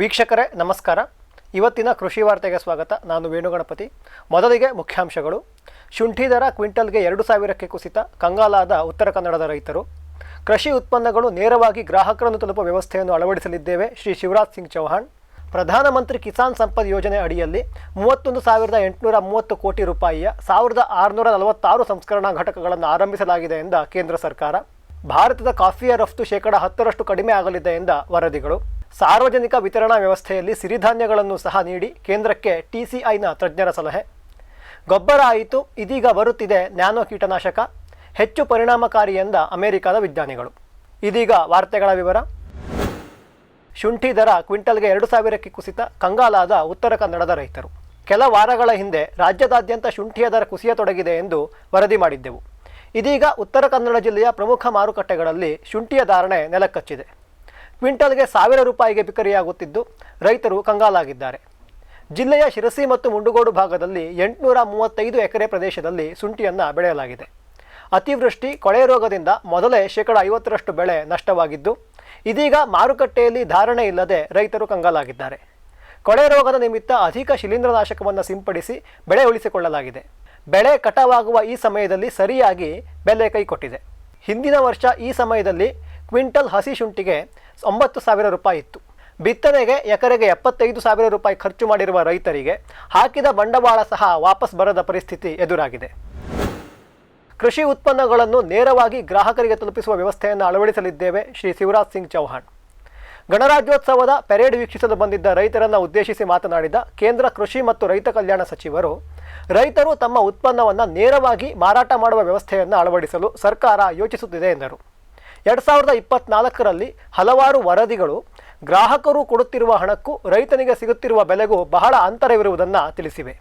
ವೀಕ್ಷಕರೇ ನಮಸ್ಕಾರ. ಇವತ್ತಿನ ಕೃಷಿ ವಾರ್ತೆಗೆ ಸ್ವಾಗತ. ನಾನು ವೇಣುಗಣಪತಿ. ಮೊದಲಿಗೆ ಮುಖ್ಯಾಂಶಗಳು. ಶುಂಠಿ ದರ ಕ್ವಿಂಟಲ್ಗೆ 2000ಕ್ಕೆ ಕುಸಿತ, ಕಂಗಾಲಾದ ಉತ್ತರ ಕನ್ನಡದ ರೈತರು. ಕೃಷಿ ಉತ್ಪನ್ನಗಳು ನೇರವಾಗಿ ಗ್ರಾಹಕರನ್ನು ತಲುಪುವ ವ್ಯವಸ್ಥೆಯನ್ನು ಅಳವಡಿಸಲಿದ್ದೇವೆ, ಶ್ರೀ ಶಿವರಾಜ್ ಸಿಂಗ್ ಚೌಹಾಣ್. ಪ್ರಧಾನಮಂತ್ರಿ ಕಿಸಾನ್ ಸಂಪದ್ ಯೋಜನೆ ಅಡಿಯಲ್ಲಿ 31,830 ಕೋಟಿ ರೂಪಾಯಿಯ 1,646 ಸಂಸ್ಕರಣಾ ಘಟಕಗಳನ್ನು ಆರಂಭಿಸಲಾಗಿದೆ ಎಂದ ಕೇಂದ್ರ ಸರ್ಕಾರ. ಭಾರತದ ಕಾಫಿಯ ರಫ್ತು 10% ಕಡಿಮೆ ಆಗಲಿದೆ ಎಂದ ವರದಿಗಳು. ಸಾರ್ವಜನಿಕ ವಿತರಣಾ ವ್ಯವಸ್ಥೆಯಲ್ಲಿ ಸಿರಿಧಾನ್ಯಗಳನ್ನು ಸಹ ನೀಡಿ ಕೇಂದ್ರಕ್ಕೆ TCIನ ತಜ್ಞರ ಸಲಹೆ. ಗೊಬ್ಬರ ಆಯಿತು, ಇದೀಗ ಬರುತ್ತಿದೆ ನ್ಯಾನೋ ಕೀಟನಾಶಕ, ಹೆಚ್ಚು ಪರಿಣಾಮಕಾರಿ ಎಂದ ಅಮೆರಿಕದ ವಿಜ್ಞಾನಿಗಳು. ಇದೀಗ ವಾರ್ತೆಗಳ ವಿವರ. ಶುಂಠಿ ದರ ಕ್ವಿಂಟಲ್ಗೆ 2000ಕ್ಕೆ ಕುಸಿತ, ಕಂಗಾಲಾದ ಉತ್ತರ ಕನ್ನಡದ ರೈತರು. ಕೆಲ ವಾರಗಳ ಹಿಂದೆ ರಾಜ್ಯದಾದ್ಯಂತ ಶುಂಠಿಯ ದರ ಕುಸಿಯತೊಡಗಿದೆ ಎಂದು ವರದಿ ಮಾಡಿದ್ದೆವು. ಇದೀಗ ಉತ್ತರ ಕನ್ನಡ ಜಿಲ್ಲೆಯ ಪ್ರಮುಖ ಮಾರುಕಟ್ಟೆಗಳಲ್ಲಿ ಶುಂಠಿಯ ಧಾರಣೆ ನೆಲಕಚ್ಚಿದೆ. ಕ್ವಿಂಟಲ್ಗೆ 1000 ರೂಪಾಯಿಗೆ ಬಿಕರಿಯಾಗುತ್ತಿದ್ದು ರೈತರು ಕಂಗಾಲಾಗಿದ್ದಾರೆ. ಜಿಲ್ಲೆಯ ಶಿರಸಿ ಮತ್ತು ಮುಂಡಗೋಡು ಭಾಗದಲ್ಲಿ 835 ಎಕರೆ ಪ್ರದೇಶದಲ್ಲಿ ಶುಂಠಿಯನ್ನು ಬೆಳೆಯಲಾಗಿದೆ. ಅತಿವೃಷ್ಟಿ, ಕೊಳೆ ರೋಗದಿಂದ ಮೊದಲೇ 50% ಬೆಳೆ ನಷ್ಟವಾಗಿದ್ದು ಇದೀಗ ಮಾರುಕಟ್ಟೆಯಲ್ಲಿ ಧಾರಣೆ ಇಲ್ಲದೆ ರೈತರು ಕಂಗಾಲಾಗಿದ್ದಾರೆ. ಕೊಳೆ ರೋಗದ ನಿಮಿತ್ತ ಅಧಿಕ ಶಿಲೀಂಧ್ರನಾಶಕವನ್ನು ಸಿಂಪಡಿಸಿ ಬೆಳೆ ಉಳಿಸಿಕೊಳ್ಳಲಾಗಿದೆ. ಬೆಳೆ ಕಟಾವಾಗುವ ಈ ಸಮಯದಲ್ಲಿ ಸರಿಯಾಗಿ ಬೆಲೆ ಕೈಕೊಟ್ಟಿದೆ. ಹಿಂದಿನ ವರ್ಷ ಈ ಸಮಯದಲ್ಲಿ ಕ್ವಿಂಟಲ್ ಹಸಿ ಶುಂಠಿಗೆ 9,000 ರೂಪಾಯಿ ಇತ್ತು. ಬಿತ್ತನೆಗೆ ಎಕರೆಗೆ 75,000 ರೂಪಾಯಿ ಖರ್ಚು ಮಾಡಿರುವ ರೈತರಿಗೆ ಹಾಕಿದ ಬಂಡವಾಳ ಸಹ ವಾಪಸ್ ಬರದ ಪರಿಸ್ಥಿತಿ ಎದುರಾಗಿದೆ. ಕೃಷಿ ಉತ್ಪನ್ನಗಳನ್ನು ನೇರವಾಗಿ ಗ್ರಾಹಕರಿಗೆ ತಲುಪಿಸುವ ವ್ಯವಸ್ಥೆಯನ್ನು ಅಳವಡಿಸಲಿದ್ದೇವೆ, ಶ್ರೀ ಶಿವರಾಜ್ ಸಿಂಗ್ ಚೌಹಾಣ್. ಗಣರಾಜ್ಯೋತ್ಸವದ ಪೆರೇಡ್ ವೀಕ್ಷಿಸಲು ಬಂದಿದ್ದ ರೈತರನ್ನು ಉದ್ದೇಶಿಸಿ ಮಾತನಾಡಿದ ಕೇಂದ್ರ ಕೃಷಿ ಮತ್ತು ರೈತ ಕಲ್ಯಾಣ ಸಚಿವರು, ರೈತರು ತಮ್ಮ ಉತ್ಪನ್ನವನ್ನು ನೇರವಾಗಿ ಮಾರಾಟ ಮಾಡುವ ವ್ಯವಸ್ಥೆಯನ್ನು ಅಳವಡಿಸಲು ಸರ್ಕಾರ ಯೋಚಿಸುತ್ತಿದೆ ಎಂದರು. 2024ರಲ್ಲಿ ಹಲವಾರು ವರದಿಗಳು ಗ್ರಾಹಕರು ಕೊಡುತ್ತಿರುವ ಹಣಕ್ಕೂ ರೈತನಿಗೆ ಸಿಗುತ್ತಿರುವ ಬೆಲೆಗೂ ಬಹಳ ಅಂತರವಿರುವುದನ್ನು ತಿಳಿಸಿವೆ.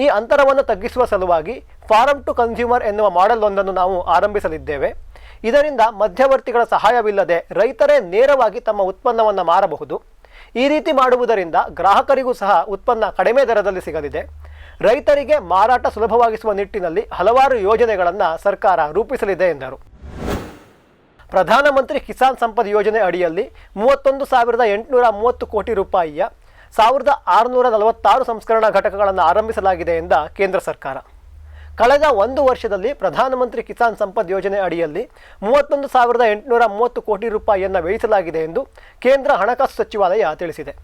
ಈ ಅಂತರವನ್ನು ತಗ್ಗಿಸುವ ಸಲುವಾಗಿ ಫಾರ್ಮ್ ಟು ಕನ್ಸ್ಯೂಮರ್ ಎನ್ನುವ ಮಾಡೆಲ್ ಒಂದನ್ನು ನಾವು ಆರಂಭಿಸಲಿದ್ದೇವೆ. ಇದರಿಂದ ಮಧ್ಯವರ್ತಿಗಳ ಸಹಾಯವಿಲ್ಲದೆ ರೈತರೇ ನೇರವಾಗಿ ತಮ್ಮ ಉತ್ಪನ್ನವನ್ನು ಮಾರಬಹುದು. ಈ ರೀತಿ ಮಾಡುವುದರಿಂದ ಗ್ರಾಹಕರಿಗೂ ಸಹ ಉತ್ಪನ್ನ ಕಡಿಮೆ ದರದಲ್ಲಿ ಸಿಗಲಿದೆ. ರೈತರಿಗೆ ಮಾರಾಟ ಸುಲಭವಾಗಿಸುವ ನಿಟ್ಟಿನಲ್ಲಿ ಹಲವಾರು ಯೋಜನೆಗಳನ್ನು ಸರ್ಕಾರ ರೂಪಿಸಲಿದೆ ಎಂದರು. ಪ್ರಧಾನಮಂತ್ರಿ ಕಿಸಾನ್ ಸಂಪದ್ ಯೋಜನೆ ಅಡಿಯಲ್ಲಿ 31,830 ಕೋಟಿ ರೂಪಾಯಿಯ 1,646 ಸಂಸ್ಕರಣಾ ಘಟಕಗಳನ್ನು ಆರಂಭಿಸಲಾಗಿದೆ ಎಂದ ಕೇಂದ್ರ ಸರ್ಕಾರ. ಕಳೆದ 1 ವರ್ಷದಲ್ಲಿ ಪ್ರಧಾನಮಂತ್ರಿ ಕಿಸಾನ್ ಸಂಪದ್ ಯೋಜನೆ ಅಡಿಯಲ್ಲಿ 31,830 ಕೋಟಿ ರೂಪಾಯಿಯನ್ನು ವ್ಯಯಿಸಲಾಗಿದೆ ಎಂದು ಕೇಂದ್ರ ಹಣಕಾಸು ಸಚಿವಾಲಯ ತಿಳಿಸಿದೆ.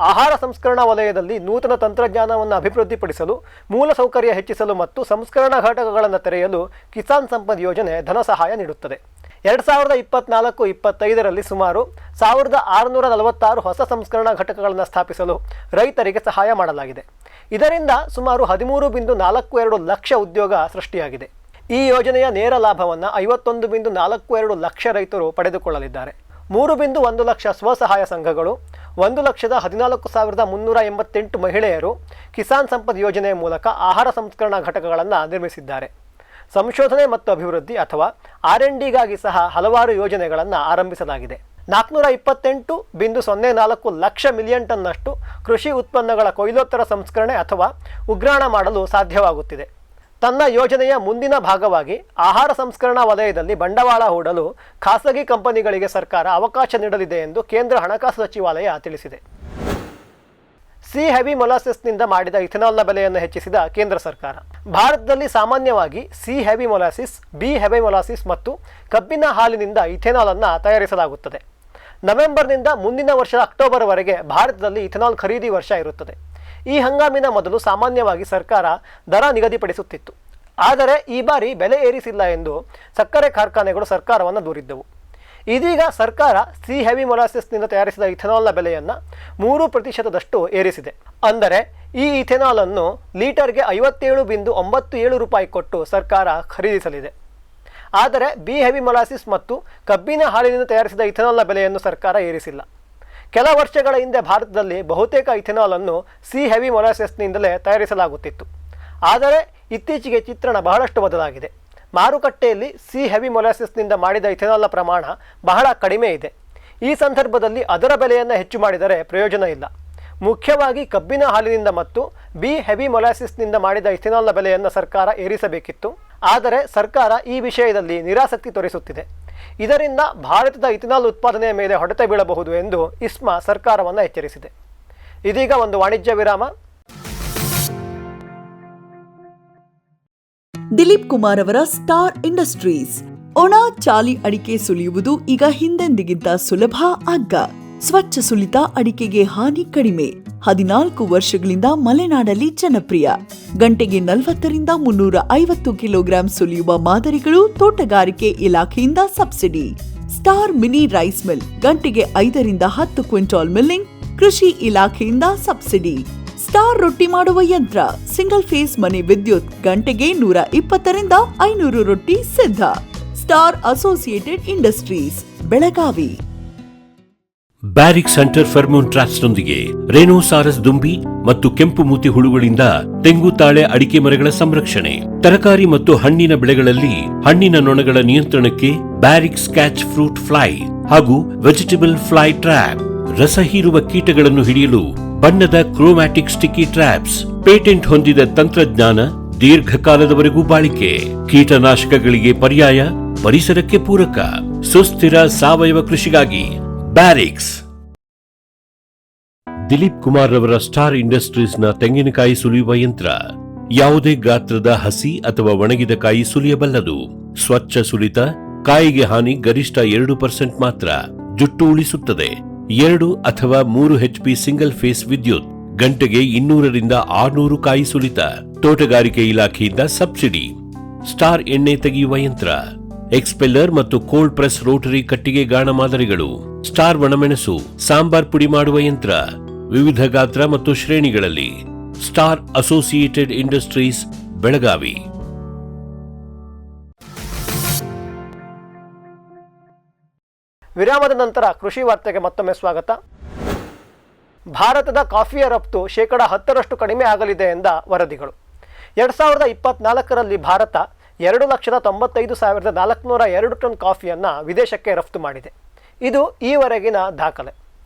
ಆಹಾರ ಸಂಸ್ಕರಣಾ ವಲಯದಲ್ಲಿ ನೂತನ ತಂತ್ರಜ್ಞಾನವನ್ನು ಅಭಿವೃದ್ಧಿಪಡಿಸಲು, ಮೂಲಸೌಕರ್ಯ ಹೆಚ್ಚಿಸಲು ಮತ್ತು ಸಂಸ್ಕರಣಾ ಘಟಕಗಳನ್ನು ತೆರೆಯಲು ಕಿಸಾನ್ ಸಂಪದ್ ಯೋಜನೆ ಧನ ಸಹಾಯ ನೀಡುತ್ತದೆ. 2024-25ರಲ್ಲಿ ಸುಮಾರು 1,646 ಹೊಸ ಸಂಸ್ಕರಣಾ ಘಟಕಗಳನ್ನು ಸ್ಥಾಪಿಸಲು ರೈತರಿಗೆ ಸಹಾಯ ಮಾಡಲಾಗಿದೆ. ಇದರಿಂದ ಸುಮಾರು 13.42 ಲಕ್ಷ ಉದ್ಯೋಗ ಸೃಷ್ಟಿಯಾಗಿದೆ. ಈ ಯೋಜನೆಯ ನೇರ ಲಾಭವನ್ನು 51.42 ಲಕ್ಷ ರೈತರು ಪಡೆದುಕೊಳ್ಳಲಿದ್ದಾರೆ. 3.1 ಲಕ್ಷ ಸ್ವಸಹಾಯ ಸಂಘಗಳು, 1,14,388 ಮಹಿಳೆಯರು ಕಿಸಾನ್ ಸಂಪದ್ ಯೋಜನೆಯ ಮೂಲಕ ಆಹಾರ ಸಂಸ್ಕರಣಾ ಘಟಕಗಳನ್ನು ನಿರ್ಮಿಸಿದ್ದಾರೆ. ಸಂಶೋಧನೆ ಮತ್ತು ಅಭಿವೃದ್ಧಿ ಅಥವಾ R&Dಗಾಗಿ ಸಹ ಹಲವಾರು ಯೋಜನೆಗಳನ್ನು ಆರಂಭಿಸಲಾಗಿದೆ. 428.04 ಲಕ್ಷ ಮಿಲಿಯನ್ ಟನ್ನಷ್ಟು ಕೃಷಿ ಉತ್ಪನ್ನಗಳ ಕೊಯ್ಲೋತ್ತರ ಸಂಸ್ಕರಣೆ ಅಥವಾ ಉಗ್ರಾಣ ಮಾಡಲು ಸಾಧ್ಯವಾಗುತ್ತಿದೆ. ತನ್ನ ಯೋಜನೆಯ ಮುಂದಿನ ಭಾಗವಾಗಿ ಆಹಾರ ಸಂಸ್ಕರಣಾ ವಲಯದಲ್ಲಿ ಬಂಡವಾಳ ಹೂಡಲು ಖಾಸಗಿ ಕಂಪನಿಗಳಿಗೆ ಸರ್ಕಾರ ಅವಕಾಶ ನೀಡಲಿದೆ ಎಂದು ಕೇಂದ್ರ ಹಣಕಾಸು ಸಚಿವಾಲಯ ತಿಳಿಸಿದೆ. ಸಿ ಹೆವಿ ಮೊಲಾಸಿಸ್ನಿಂದ ಮಾಡಿದ ಇಥೆನಾಲ್ನ ಬೆಲೆಯನ್ನು ಹೆಚ್ಚಿಸಿದ ಕೇಂದ್ರ ಸರ್ಕಾರ. ಭಾರತದಲ್ಲಿ ಸಾಮಾನ್ಯವಾಗಿ C heavy molasses, B heavy molasses ಮತ್ತು ಕಬ್ಬಿನ ಹಾಲಿನಿಂದ ಇಥೆನಾಲ್ ಅನ್ನು ತಯಾರಿಸಲಾಗುತ್ತದೆ. ನವೆಂಬರ್ನಿಂದ ಮುಂದಿನ ವರ್ಷ ಅಕ್ಟೋಬರ್ವರೆಗೆ ಭಾರತದಲ್ಲಿ ಇಥೆನಾಲ್ ಖರೀದಿ ವರ್ಷ ಇರುತ್ತದೆ. ಈ ಹಂಗಾಮಿನ ಮೊದಲು ಸಾಮಾನ್ಯವಾಗಿ ಸರ್ಕಾರ ದರ ನಿಗದಿಪಡಿಸುತ್ತಿತ್ತು. ಆದರೆ ಈ ಬಾರಿ ಬೆಲೆ ಏರಿಸಿಲ್ಲ ಎಂದು ಸಕ್ಕರೆ ಕಾರ್ಖಾನೆಗಳು ಸರ್ಕಾರವನ್ನು ದೂರಿದ್ದವು. ಇದೀಗ ಸರ್ಕಾರ ಸಿ ಹೆವಿ ಮೊಲಾಸಿಸ್ನಿಂದ ತಯಾರಿಸಿದ ಇಥೆನಾಲ್ನ ಬೆಲೆಯನ್ನು 3% ಏರಿಸಿದೆ. ಅಂದರೆ ಈ ಇಥೆನಾಲ್ ಅನ್ನು ಲೀಟರ್ಗೆ 57.97 ರೂಪಾಯಿ ಕೊಟ್ಟು ಸರ್ಕಾರ ಖರೀದಿಸಲಿದೆ. ಆದರೆ ಬಿ ಹೆವಿ ಮೊಲಾಸಿಸ್ ಮತ್ತು ಕಬ್ಬಿನ ಹಾಲಿನಿಂದ ತಯಾರಿಸಿದ ಇಥೆನಾಲ್ನ ಬೆಲೆಯನ್ನು ಸರ್ಕಾರ ಏರಿಸಿಲ್ಲ. ಕೆಲ ವರ್ಷಗಳ ಹಿಂದೆ ಭಾರತದಲ್ಲಿ ಬಹುತೇಕ ಇಥೆನಾಲ್ ಅನ್ನು ಸಿ ಹೆವಿ ಮೊಲಾಸಿಸ್ನಿಂದಲೇ ತಯಾರಿಸಲಾಗುತ್ತಿತ್ತು. ಆದರೆ ಇತ್ತೀಚೆಗೆ ಚಿತ್ರಣ ಬಹಳಷ್ಟು ಬದಲಾಗಿದೆ. ಮಾರುಕಟ್ಟೆಯಲ್ಲಿ ಸಿ ಹೆವಿ ಮೊಲಾಸಿಸ್ನಿಂದ ಮಾಡಿದ ಇಥೆನಾಲ್ನ ಪ್ರಮಾಣ ಬಹಳ ಕಡಿಮೆ ಇದೆ. ಈ ಸಂದರ್ಭದಲ್ಲಿ ಅದರ ಬೆಲೆಯನ್ನು ಹೆಚ್ಚು ಮಾಡಿದರೆ ಪ್ರಯೋಜನ ಇಲ್ಲ. ಮುಖ್ಯವಾಗಿ ಕಬ್ಬಿನ ಹಾಲಿನಿಂದ ಮತ್ತು ಬಿ ಹೆವಿ ಮೊಲಾಸಿಸ್ನಿಂದ ಮಾಡಿದ ಇಥೆನಾಲ್ನ ಬೆಲೆಯನ್ನು ಸರ್ಕಾರ ಏರಿಸಬೇಕಿತ್ತು. ಆದರೆ ಸರ್ಕಾರ ಈ ವಿಷಯದಲ್ಲಿ ನಿರಾಸಕ್ತಿ ತೋರಿಸುತ್ತಿದೆ. ಇದರಿಂದ ಭಾರತದ ಇಥನಾಲ್ ಉತ್ಪಾದನೆಯ ಮೇಲೆ ಹೊಡೆತ ಬೀಳಬಹುದು ಎಂದು ಇಸ್ಮಾ ಸರ್ಕಾರವನ್ನು ಎಚ್ಚರಿಸಿದೆ. ಇದೀಗ ಒಂದು ವಾಣಿಜ್ಯ ವಿರಾಮ. ದಿಲೀಪ್ ಕುಮಾರ್ ಅವರ ಸ್ಟಾರ್ ಇಂಡಸ್ಟ್ರೀಸ್. ಒಣ ಚಾಲಿ ಅಡಿಕೆ ಸುಲಿಯುವುದು ಈಗ ಹಿಂದೆಂದಿಗಿಂತ ಸುಲಭ ಅಗ್ಗ. ಸ್ವಚ್ಛ ಸುಲಿತ ಅಡಿಕೆಗೆ ಹಾನಿ ಕಡಿಮೆ. 14 ವರ್ಷಗಳಿಂದ ಮಲೆನಾಡಲ್ಲಿ ಜನಪ್ರಿಯ. ಗಂಟೆಗೆ 40ರಿಂದ 350 ಕಿಲೋಗ್ರಾಂ ಸುಲಿಯುವ ಮಾದರಿಗಳು ತೋಟಗಾರಿಕೆ ಇಲಾಖೆಯಿಂದ subsidy. Star mini rice mill ಗಂಟೆಗೆ 5ರಿಂದ 10 ಕ್ವಿಂಟಾಲ್ ಮಿಲ್ಲಿಂಗ್ ಕೃಷಿ ಇಲಾಖೆಯಿಂದ ಸಬ್ಸಿಡಿ. ಸ್ಟಾರ್ ರೊಟ್ಟಿ ಮಾಡುವ ಯಂತ್ರ ಸಿಂಗಲ್ ಫೇಸ್ ಮನೆ ವಿದ್ಯುತ್ ಗಂಟೆಗೆ 120ರಿಂದ 500 ರೊಟ್ಟಿ ಸಿದ್ಧ. Star Associated Industries, Belagavi. ಬ್ಯಾರಿಕ್ ಸೆಂಟರ್ ಫೆರ್ಮೋನ್ ಟ್ರಾಪ್ಸ್ನೊಂದಿಗೆ ರೇನೋಸಾರಸ್ ದುಂಬಿ ಮತ್ತು ಕೆಂಪು ಮೂತಿ ಹುಳುಗಳಿಂದ ತೆಂಗು, ತಾಳೆ, ಅಡಿಕೆ ಮರಗಳ ಸಂರಕ್ಷಣೆ. ತರಕಾರಿ ಮತ್ತು ಹಣ್ಣಿನ ಬೆಳೆಗಳಲ್ಲಿ ಹಣ್ಣಿನ ನೊಣಗಳ ನಿಯಂತ್ರಣಕ್ಕೆ ಬ್ಯಾರಿಕ್ ಸ್ಕ್ಯಾಚ್ ಫ್ರೂಟ್ ಫ್ಲೈ ಹಾಗೂ ವೆಜಿಟೇಬಲ್ ಫ್ಲೈ ಟ್ರ್ಯಾಪ್. ರಸ ಹೀರುವ ಕೀಟಗಳನ್ನು ಹಿಡಿಯಲು ಬಣ್ಣದ ಕ್ರೋಮ್ಯಾಟಿಕ್ ಸ್ಟಿಕ್ಕಿ ಟ್ರ್ಯಾಪ್ಸ್. ಪೇಟೆಂಟ್ ಹೊಂದಿದ ತಂತ್ರಜ್ಞಾನ, ದೀರ್ಘಕಾಲದವರೆಗೂ ಬಾಳಿಕೆ. ಕೀಟನಾಶಕಗಳಿಗೆ ಪರ್ಯಾಯ, ಪರಿಸರಕ್ಕೆ ಪೂರಕ. ಸುಸ್ಥಿರ ಸಾವಯವ ಕೃಷಿಗಾಗಿ ಬ್ಯಾರಿಕ್ಸ್. ದಿಲೀಪ್ ಕುಮಾರ್ ರವರ ಸ್ಟಾರ್ ಇಂಡಸ್ಟ್ರೀಸ್ನ ತೆಂಗಿನಕಾಯಿ ಸುಲಿಯುವ ಯಂತ್ರ ಯಾವುದೇ ಗಾತ್ರದ ಹಸಿ ಅಥವಾ ಒಣಗಿದ ಕಾಯಿ ಸುಲಿಯಬಲ್ಲದು. ಸ್ವಚ್ಛ ಸುಲಿತ, ಕಾಯಿಗೆ ಹಾನಿ ಗರಿಷ್ಠ 2% ಮಾತ್ರ. ಜುಟ್ಟು ಉಳಿಸುತ್ತದೆ. 2 ಅಥವಾ 3 HP ಸಿಂಗಲ್ ಫೇಸ್ ವಿದ್ಯುತ್. ಗಂಟೆಗೆ 200ರಿಂದ 600 ಕಾಯಿ ಸುಲಿತ. ತೋಟಗಾರಿಕೆ ಇಲಾಖೆಯಿಂದ ಸಬ್ಸಿಡಿ. ಸ್ಟಾರ್ ಎಣ್ಣೆ ತೆಗೆಯುವ ಯಂತ್ರ, ಎಕ್ಸ್ಪೆಲ್ಲರ್ ಮತ್ತು ಕೋಲ್ಡ್ ಪ್ರೆಸ್ ರೋಟರಿ ಕಟ್ಟಿಗೆ ಗಾಣ ಮಾದರಿಗಳು. ಸ್ಟಾರ್ ಒಣಮೆಣಸು, ಸಾಂಬಾರ್ ಪುಡಿ ಮಾಡುವ ಯಂತ್ರ ವಿವಿಧ ಗಾತ್ರ ಮತ್ತು ಶ್ರೇಣಿಗಳಲ್ಲಿ. Star Associated Industries, Belagavi. ವಿರಾಮದ ನಂತರ ಕೃಷಿ ವಾರ್ತೆಗೆ ಮತ್ತೊಮ್ಮೆ ಸ್ವಾಗತ. ಭಾರತದ ಕಾಫಿಯ ರಫ್ತು 10% ಕಡಿಮೆ ಆಗಲಿದೆ ಎಂದ ವರದಿಗಳು. 2024ರಲ್ಲಿ ಭಾರತ 2,95,402 ಟನ್ ಕಾಫಿಯನ್ನು ವಿದೇಶಕ್ಕೆ ರಫ್ತು ಮಾಡಿದೆ. ಇದು ಈವರೆಗಿನ ದಾಖಲೆ.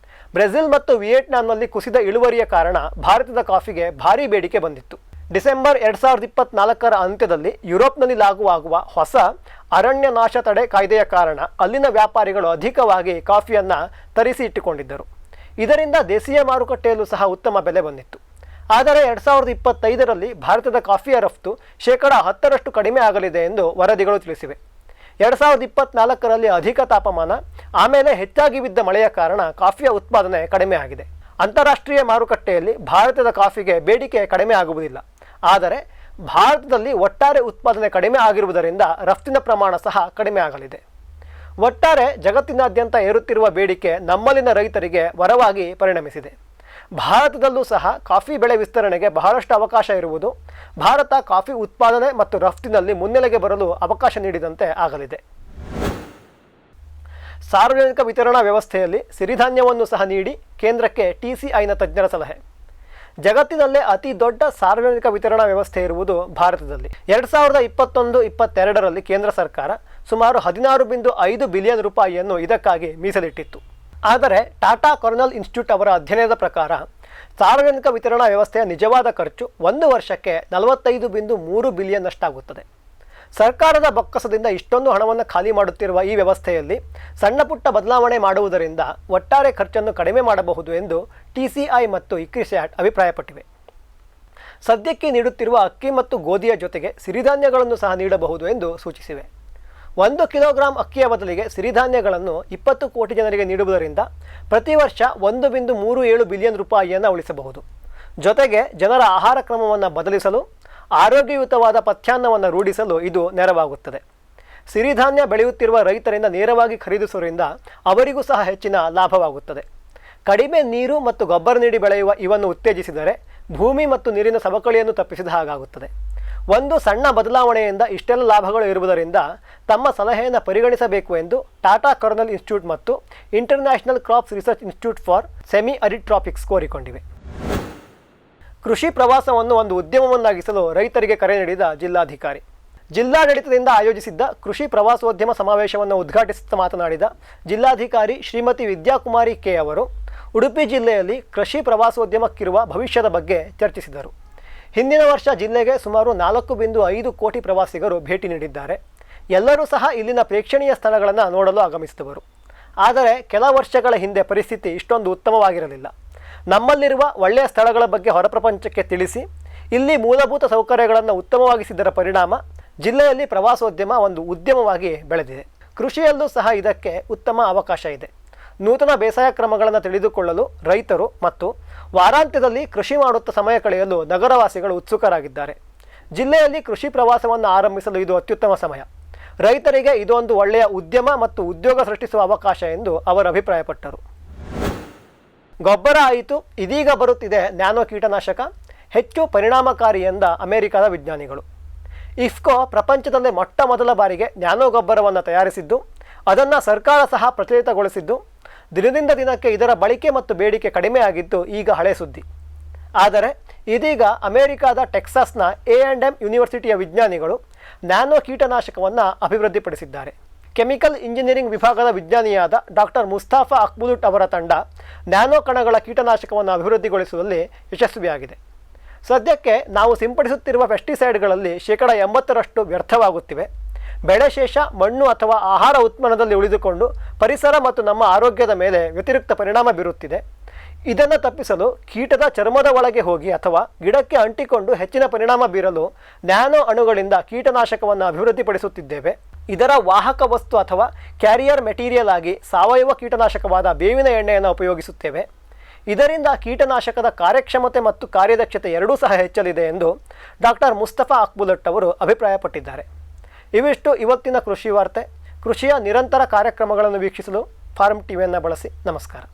ಬ್ರೆಜಿಲ್ ಮತ್ತು ವಿಯೆಟ್ನಾಂನಲ್ಲಿ ಕುಸಿದ ಇಳುವರಿಯ ಕಾರಣ ಭಾರತದ ಕಾಫಿಗೆ ಭಾರೀ ಬೇಡಿಕೆ ಬಂದಿತ್ತು. ಡಿಸೆಂಬರ್ 2024ರ ಅಂತ್ಯದಲ್ಲಿ ಯುರೋಪ್ನಲ್ಲಿ ಲಾಗುವಾಗುವ ಹೊಸ ಅರಣ್ಯ ನಾಶ ತಡೆ ಕಾಯ್ದೆಯ ಕಾರಣ ಅಲ್ಲಿನ ವ್ಯಾಪಾರಿಗಳು ಅಧಿಕವಾಗಿ ಕಾಫಿಯನ್ನು ತರಿಸಿ ಇಟ್ಟುಕೊಂಡಿದ್ದರು. ಇದರಿಂದ ದೇಶೀಯ ಮಾರುಕಟ್ಟೆಯಲ್ಲೂ ಸಹ ಉತ್ತಮ ಬೆಲೆ ಬಂದಿತ್ತು. ಆದರೆ 2025ರಲ್ಲಿ ಭಾರತದ ಕಾಫಿಯ ರಫ್ತು 10% ಕಡಿಮೆ ಆಗಲಿದೆ ಎಂದು ವರದಿಗಳು ತಿಳಿಸಿವೆ. 2024ರಲ್ಲಿ ಅಧಿಕ ತಾಪಮಾನ, ಆಮೇಲೆ ಹೆಚ್ಚಾಗಿ ಬಿದ್ದ ಮಳೆಯ ಕಾರಣ ಕಾಫಿಯ ಉತ್ಪಾದನೆ ಕಡಿಮೆ ಆಗಿದೆ. ಅಂತಾರಾಷ್ಟ್ರೀಯ ಮಾರುಕಟ್ಟೆಯಲ್ಲಿ ಭಾರತದ ಕಾಫಿಗೆ ಬೇಡಿಕೆ ಕಡಿಮೆ ಆಗುವುದಿಲ್ಲ. ಆದರೆ ಭಾರತದಲ್ಲಿ ಒಟ್ಟಾರೆ ಉತ್ಪಾದನೆ ಕಡಿಮೆ ಆಗಿರುವುದರಿಂದ ರಫ್ತಿನ ಪ್ರಮಾಣ ಸಹ ಕಡಿಮೆ ಆಗಲಿದೆ. ಒಟ್ಟಾರೆ ಜಗತ್ತಿನಾದ್ಯಂತ ಏರುತ್ತಿರುವ ಬೇಡಿಕೆ ನಮ್ಮಲ್ಲಿನ ರೈತರಿಗೆ ವರವಾಗಿ ಪರಿಣಮಿಸಿದೆ. ಭಾರತದಲ್ಲೂ ಸಹ ಕಾಫಿ ಬೆಳೆ ವಿಸ್ತರಣೆಗೆ ಬಹಳಷ್ಟು ಅವಕಾಶ ಇರುವುದು ಭಾರತ ಕಾಫಿ ಉತ್ಪಾದನೆ ಮತ್ತು ರಫ್ತಿನಲ್ಲಿ ಮುನ್ನೆಲೆಗೆ ಬರಲು ಅವಕಾಶ ನೀಡಿದಂತೆ ಆಗಲಿದೆ. ಸಾರ್ವಜನಿಕ ವಿತರಣಾ ವ್ಯವಸ್ಥೆಯಲ್ಲಿ ಸಿರಿಧಾನ್ಯವನ್ನು ಸಹ ನೀಡಿ ಕೇಂದ್ರಕ್ಕೆ TCIನ ತಜ್ಞರ ಸಲಹೆ. ಜಗತ್ತಿನಲ್ಲೇ ಅತಿ ದೊಡ್ಡ ಸಾರ್ವಜನಿಕ ವಿತರಣಾ ವ್ಯವಸ್ಥೆ ಇರುವುದು ಭಾರತದಲ್ಲಿ. 2021-22ರಲ್ಲಿ ಕೇಂದ್ರ ಸರ್ಕಾರ ಸುಮಾರು 16.5 ಬಿಲಿಯನ್ ರೂಪಾಯಿಯನ್ನು ಇದಕ್ಕಾಗಿ ಮೀಸಲಿಟ್ಟಿತ್ತು. ಆದರೆ ಟಾಟಾ ಕೊರೊನಲ್ ಇನ್ಸ್ಟಿಟ್ಯೂಟ್ ಅವರ ಅಧ್ಯಯನದ ಪ್ರಕಾರ ಸಾರ್ವಜನಿಕ ವಿತರಣಾ ವ್ಯವಸ್ಥೆಯ ನಿಜವಾದ ಖರ್ಚು 1 ವರ್ಷಕ್ಕೆ 45.3 ಬಿಲಿಯನ್ ಅಷ್ಟಾಗುತ್ತದೆ. ಸರ್ಕಾರದ ಬೊಕ್ಕಸದಿಂದ ಇಷ್ಟೊಂದು ಹಣವನ್ನು ಖಾಲಿ ಮಾಡುತ್ತಿರುವ ಈ ವ್ಯವಸ್ಥೆಯಲ್ಲಿ ಸಣ್ಣ ಪುಟ್ಟ ಬದಲಾವಣೆ ಮಾಡುವುದರಿಂದ ಒಟ್ಟಾರೆ ಖರ್ಚನ್ನು ಕಡಿಮೆ ಮಾಡಬಹುದು ಎಂದು TCI ಮತ್ತು ICRISAT ಅಭಿಪ್ರಾಯಪಟ್ಟಿವೆ. ಸದ್ಯಕ್ಕೆ ನೀಡುತ್ತಿರುವ ಅಕ್ಕಿ ಮತ್ತು ಗೋಧಿಯ ಜೊತೆಗೆ ಸಿರಿಧಾನ್ಯಗಳನ್ನು ಸಹ ನೀಡಬಹುದು ಎಂದು ಸೂಚಿಸಿವೆ. 1 ಕಿಲೋಗ್ರಾಂ ಅಕ್ಕಿಯ ಬದಲಿಗೆ ಸಿರಿಧಾನ್ಯಗಳನ್ನು 20 ಕೋಟಿ ಜನರಿಗೆ ನೀಡುವುದರಿಂದ ಪ್ರತಿ ವರ್ಷ 1.37 ಬಿಲಿಯನ್ ರೂಪಾಯಿಯನ್ನು ಉಳಿಸಬಹುದು. ಜೊತೆಗೆ ಜನರ ಆಹಾರ ಕ್ರಮವನ್ನು ಬದಲಿಸಲು, ಆರೋಗ್ಯಯುತವಾದ ಪಥ್ಯಾನ್ನವನ್ನು ರೂಢಿಸಲು ಇದು ನೆರವಾಗುತ್ತದೆ. ಸಿರಿಧಾನ್ಯ ಬೆಳೆಯುತ್ತಿರುವ ರೈತರಿಂದ ನೇರವಾಗಿ ಖರೀದಿಸುವುದರಿಂದ ಅವರಿಗೂ ಸಹ ಹೆಚ್ಚಿನ ಲಾಭವಾಗುತ್ತದೆ. ಕಡಿಮೆ ನೀರು ಮತ್ತು ಗೊಬ್ಬರ ನೀಡಿ ಬೆಳೆಯುವ ಇವನ್ನು ಉತ್ತೇಜಿಸಿದರೆ ಭೂಮಿ ಮತ್ತು ನೀರಿನ ಸವಕಳಿಯನ್ನು ತಪ್ಪಿಸಿದ ಹಾಗಾಗುತ್ತದೆ. ಒಂದು ಸಣ್ಣ ಬದಲಾವಣೆಯಿಂದ ಇಷ್ಟೆಲ್ಲ ಲಾಭಗಳು ಇರುವುದರಿಂದ ತಮ್ಮ ಸಲಹೆಯನ್ನು ಪರಿಗಣಿಸಬೇಕು ಎಂದು ಟಾಟಾ ಕೊರೊನಲ್ ಇನ್ಸ್ಟಿಟ್ಯೂಟ್ ಮತ್ತು International Crops Research Institute for Semi Arid Tropics ಕೋರಿಕೊಂಡಿವೆ. ಕೃಷಿ ಪ್ರವಾಸವನ್ನು ಒಂದು ಉದ್ಯಮವನ್ನಾಗಿಸಲು ರೈತರಿಗೆ ಕರೆ ನೀಡಿದ ಜಿಲ್ಲಾಧಿಕಾರಿ. ಜಿಲ್ಲಾಡಳಿತದಿಂದ ಆಯೋಜಿಸಿದ್ದ ಕೃಷಿ ಪ್ರವಾಸೋದ್ಯಮ ಸಮಾವೇಶವನ್ನು ಉದ್ಘಾಟಿಸುತ್ತಾ ಮಾತನಾಡಿದ ಜಿಲ್ಲಾಧಿಕಾರಿ ಶ್ರೀಮತಿ ವಿದ್ಯಾಕುಮಾರಿ ಕೆ ಅವರು ಉಡುಪಿ ಜಿಲ್ಲೆಯಲ್ಲಿ ಕೃಷಿ ಪ್ರವಾಸೋದ್ಯಮಕ್ಕಿರುವ ಭವಿಷ್ಯದ ಬಗ್ಗೆ ಚರ್ಚಿಸಿದರು. ಹಿಂದಿನ ವರ್ಷ ಜಿಲ್ಲೆಗೆ ಸುಮಾರು 4.5 ಕೋಟಿ ಪ್ರವಾಸಿಗರು ಭೇಟಿ ನೀಡಿದ್ದಾರೆ. ಎಲ್ಲರೂ ಸಹ ಇಲ್ಲಿನ ಪ್ರೇಕ್ಷಣೀಯ ಸ್ಥಳಗಳನ್ನು ನೋಡಲು ಆಗಮಿಸಿದವರು. ಆದರೆ ಕೆಲ ವರ್ಷಗಳ ಹಿಂದೆ ಪರಿಸ್ಥಿತಿ ಇಷ್ಟೊಂದು ಉತ್ತಮವಾಗಿರಲಿಲ್ಲ. ನಮ್ಮಲ್ಲಿರುವ ಒಳ್ಳೆಯ ಸ್ಥಳಗಳ ಬಗ್ಗೆ ಹೊರಪ್ರಪಂಚಕ್ಕೆ ತಿಳಿಸಿ ಇಲ್ಲಿ ಮೂಲಭೂತ ಸೌಕರ್ಯಗಳನ್ನು ಉತ್ತಮವಾಗಿಸಿದ್ದರ ಪರಿಣಾಮ ಜಿಲ್ಲೆಯಲ್ಲಿ ಪ್ರವಾಸೋದ್ಯಮ ಒಂದು ಉದ್ಯಮವಾಗಿ ಬೆಳೆದಿದೆ. ಕೃಷಿಯಲ್ಲೂ ಸಹ ಇದಕ್ಕೆ ಉತ್ತಮ ಅವಕಾಶ ಇದೆ. ನೂತನ ಬೇಸಾಯ ಕ್ರಮಗಳನ್ನು ತಿಳಿದುಕೊಳ್ಳಲು ರೈತರು ಮತ್ತು ವಾರಾಂತ್ಯದಲ್ಲಿ ಕೃಷಿ ಮಾಡುತ್ತಾ ಸಮಯ ಕಳೆಯಲು ನಗರವಾಸಿಗಳು ಉತ್ಸುಕರಾಗಿದ್ದಾರೆ. ಜಿಲ್ಲೆಯಲ್ಲಿ ಕೃಷಿ ಪ್ರವಾಸವನ್ನು ಆರಂಭಿಸಲು ಇದು ಅತ್ಯುತ್ತಮ ಸಮಯ. ರೈತರಿಗೆ ಇದೊಂದು ಒಳ್ಳೆಯ ಉದ್ಯಮ ಮತ್ತು ಉದ್ಯೋಗ ಸೃಷ್ಟಿಸುವ ಅವಕಾಶ ಎಂದು ಅವರು ಅಭಿಪ್ರಾಯಪಟ್ಟರು. ಗೊಬ್ಬರ ಆಯಿತು, ಇದೀಗ ಬರುತ್ತಿದೆ ನ್ಯಾನೋ ಕೀಟನಾಶಕ, ಹೆಚ್ಚು ಪರಿಣಾಮಕಾರಿ ಎಂದ ಅಮೆರಿಕದ ವಿಜ್ಞಾನಿಗಳು. ಇಫ್ಕೋ ಪ್ರಪಂಚದಲ್ಲೇ ಮೊಟ್ಟ ಮೊದಲ ಬಾರಿಗೆ ನ್ಯಾನೋ ಗೊಬ್ಬರವನ್ನು ತಯಾರಿಸಿದ್ದು, ಅದನ್ನು ಸರ್ಕಾರ ಸಹ ಪ್ರಚಲಿತಗೊಳಿಸಿದ್ದು, ದಿನದಿಂದ ದಿನಕ್ಕೆ ಇದರ ಬಳಕೆ ಮತ್ತು ಬೇಡಿಕೆ ಕಡಿಮೆಯಾಗಿದ್ದು ಈಗ ಹಳೆ ಸುದ್ದಿ. ಆದರೆ ಇದೀಗ ಅಮೆರಿಕದ ಟೆಕ್ಸಾಸ್ನ A&M ಯೂನಿವರ್ಸಿಟಿಯ ವಿಜ್ಞಾನಿಗಳು ನ್ಯಾನೋ ಕೀಟನಾಶಕವನ್ನು ಅಭಿವೃದ್ಧಿಪಡಿಸಿದ್ದಾರೆ. ಕೆಮಿಕಲ್ ಇಂಜಿನಿಯರಿಂಗ್ ವಿಭಾಗದ ವಿಜ್ಞಾನಿಯಾದ ಡಾಕ್ಟರ್ ಮುಸ್ತಾಫಾ ಅಕ್ಬುಲುಟ್ ಅವರ ತಂಡ ನ್ಯಾನೋ ಕಣಗಳ ಕೀಟನಾಶಕವನ್ನು ಅಭಿವೃದ್ಧಿಗೊಳಿಸುವಲ್ಲಿ ಯಶಸ್ವಿಯಾಗಿದೆ. ಸದ್ಯಕ್ಕೆ ನಾವು ಸಿಂಪಡಿಸುತ್ತಿರುವ ಪೆಸ್ಟಿಸೈಡ್ಗಳಲ್ಲಿ 80% ವ್ಯರ್ಥವಾಗುತ್ತಿವೆ. ಬೆಳೆ ಶೇಷ ಮಣ್ಣು ಅಥವಾ ಆಹಾರ ಉತ್ಪನ್ನದಲ್ಲಿ ಉಳಿದುಕೊಂಡು ಪರಿಸರ ಮತ್ತು ನಮ್ಮ ಆರೋಗ್ಯದ ಮೇಲೆ ವ್ಯತಿರಿಕ್ತ ಪರಿಣಾಮ ಬೀರುತ್ತಿದೆ. ಇದನ್ನು ತಪ್ಪಿಸಲು ಕೀಟದ ಚರ್ಮದ ಒಳಗೆ ಹೋಗಿ ಅಥವಾ ಗಿಡಕ್ಕೆ ಅಂಟಿಕೊಂಡು ಹೆಚ್ಚಿನ ಪರಿಣಾಮ ಬೀರಲು ನ್ಯಾನೋ ಅಣುಗಳಿಂದ ಕೀಟನಾಶಕವನ್ನು ಅಭಿವೃದ್ಧಿಪಡಿಸುತ್ತಿದ್ದೇವೆ. ಇದರ ವಾಹಕ ವಸ್ತು ಅಥವಾ ಕ್ಯಾರಿಯರ್ ಮೆಟೀರಿಯಲ್ ಆಗಿ ಸಾವಯವ ಕೀಟನಾಶಕವಾದ ಬೇವಿನ ಎಣ್ಣೆಯನ್ನು ಉಪಯೋಗಿಸುತ್ತೇವೆ. ಇದರಿಂದ ಕೀಟನಾಶಕದ ಕಾರ್ಯಕ್ಷಮತೆ ಮತ್ತು ಕಾರ್ಯದಕ್ಷತೆ ಎರಡೂ ಸಹ ಹೆಚ್ಚಲಿದೆ ಎಂದು ಡಾಕ್ಟರ್ ಮುಸ್ತಫಾ ಅಕ್ಬುಲಟ್ ಅವರು ಅಭಿಪ್ರಾಯಪಟ್ಟಿದ್ದಾರೆ. ಇವಿಷ್ಟು ಇವತ್ತಿನ ಕೃಷಿ ವಾರ್ತೆ. ಕೃಷಿಯ ನಿರಂತರ ಕಾರ್ಯಕ್ರಮಗಳನ್ನು ವೀಕ್ಷಿಸಲು ಫಾರ್ಮ್ ಟಿವಿಯನ್ನು ಬಳಸಿ. ನಮಸ್ಕಾರ.